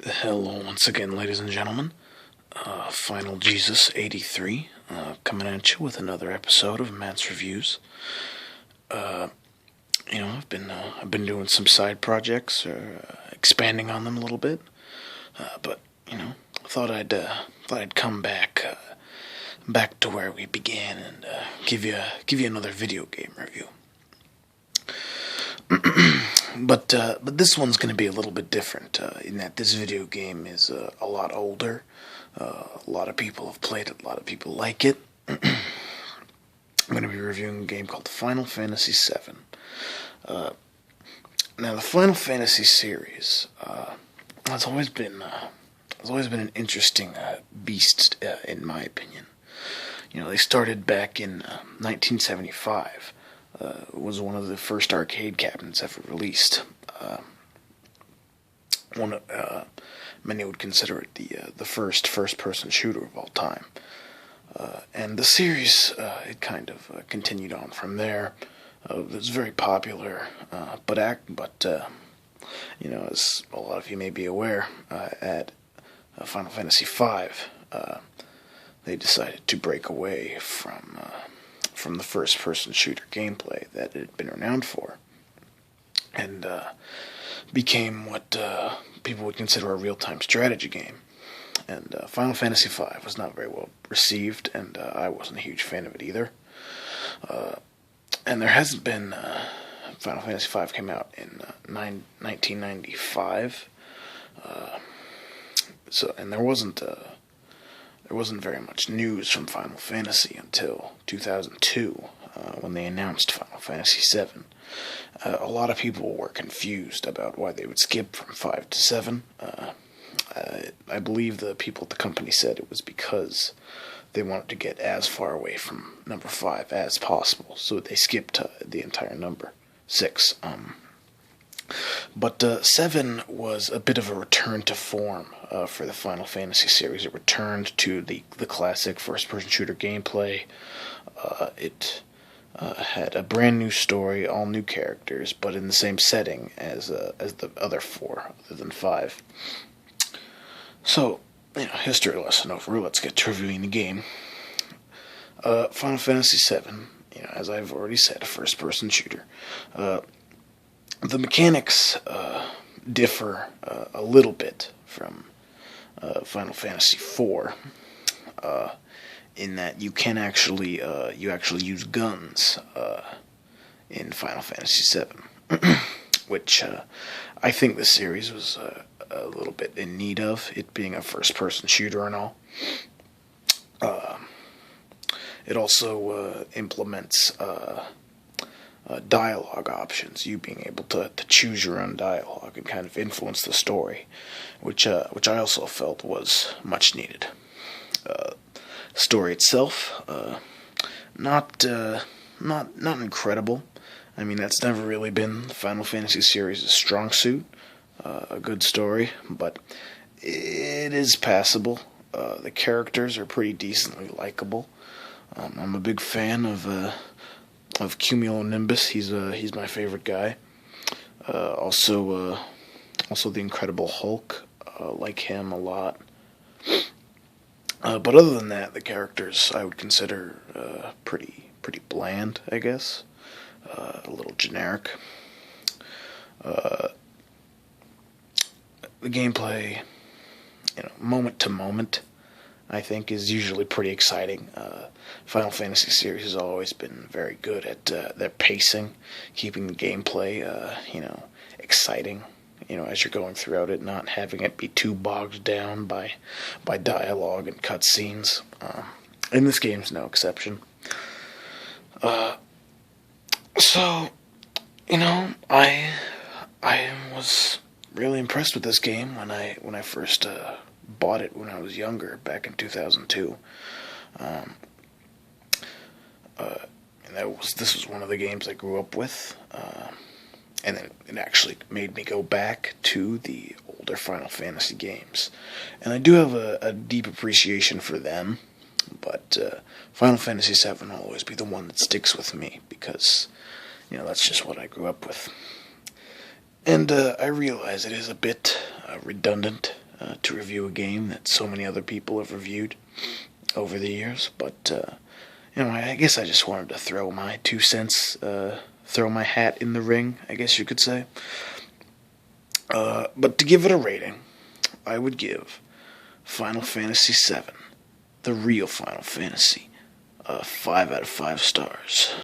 Hello once again, ladies and gentlemen. Final Jesus 83, coming at you with another episode of Matt's Reviews. I've been doing some side projects, expanding on them a little bit, but thought I'd come back to where we began and give you another video game review. But this one's going to be a little bit different in that this video game is a lot older. A lot of people have played it. A lot of people like it. I'm going to be reviewing a game called Final Fantasy VII. Now, the Final Fantasy series has always been an interesting beast, in my opinion. You know, they started back in 1975. Was one of the first arcade cabinets ever released. Many would consider it the first-person shooter of all time. And the series, it kind of continued on from there. It was very popular, but as a lot of you may be aware, at Final Fantasy V, they decided to break away from the first-person shooter gameplay that it had been renowned for, and became what people would consider a real-time strategy game. And Final Fantasy V was not very well received, and I wasn't a huge fan of it either. And there hasn't been... Final Fantasy V came out in 1995, and there wasn't very much news from Final Fantasy until 2002, when they announced Final Fantasy VII. A lot of people were confused about why they would skip from 5 to 7. I believe the people at the company said it was because they wanted to get as far away from number 5 as possible, so they skipped the entire number 6. But 7 was a bit of a return to form for the Final Fantasy series. It returned to the classic first-person shooter gameplay. It had a brand new story, all new characters, but in the same setting as the other 4, other than 5. So, history lesson over. Let's get to reviewing the game. Final Fantasy VII, as I've already said, a first-person shooter. The mechanics differ a little bit from Final Fantasy IV, in that you can actually use guns in Final Fantasy VII, which I think the series was a little bit in need of, it being a first-person shooter and all. It also implements dialogue options, you being able to choose your own dialogue and kind of influence the story, which I also felt was much needed. Story itself, not incredible. I mean, that's never really been the Final Fantasy series' strong suit. A good story, but it is passable. The characters are pretty decently likable. I'm a big fan of Cumulonimbus. He's my favorite guy. Also the Incredible Hulk. Like him a lot. But other than that, the characters I would consider pretty bland, I guess. A little generic. The gameplay, moment to moment, I think, is usually pretty exciting. Final Fantasy series has always been very good at their pacing, keeping the gameplay, exciting, as you're going throughout it, not having it be too bogged down by dialogue and cutscenes. And this game's no exception. So, I was really impressed with this game when I first bought it when I was younger, back in 2002. And this was one of the games I grew up with, and it actually made me go back to the older Final Fantasy games. And I do have a deep appreciation for them, but Final Fantasy VII will always be the one that sticks with me, because, that's just what I grew up with. And I realize it is a bit redundant, to review a game that so many other people have reviewed over the years. But I guess I just wanted to throw my 2 cents, throw my hat in the ring, I guess you could say. But to give it a rating, I would give Final Fantasy VII, the real Final Fantasy, 5 out of 5 stars.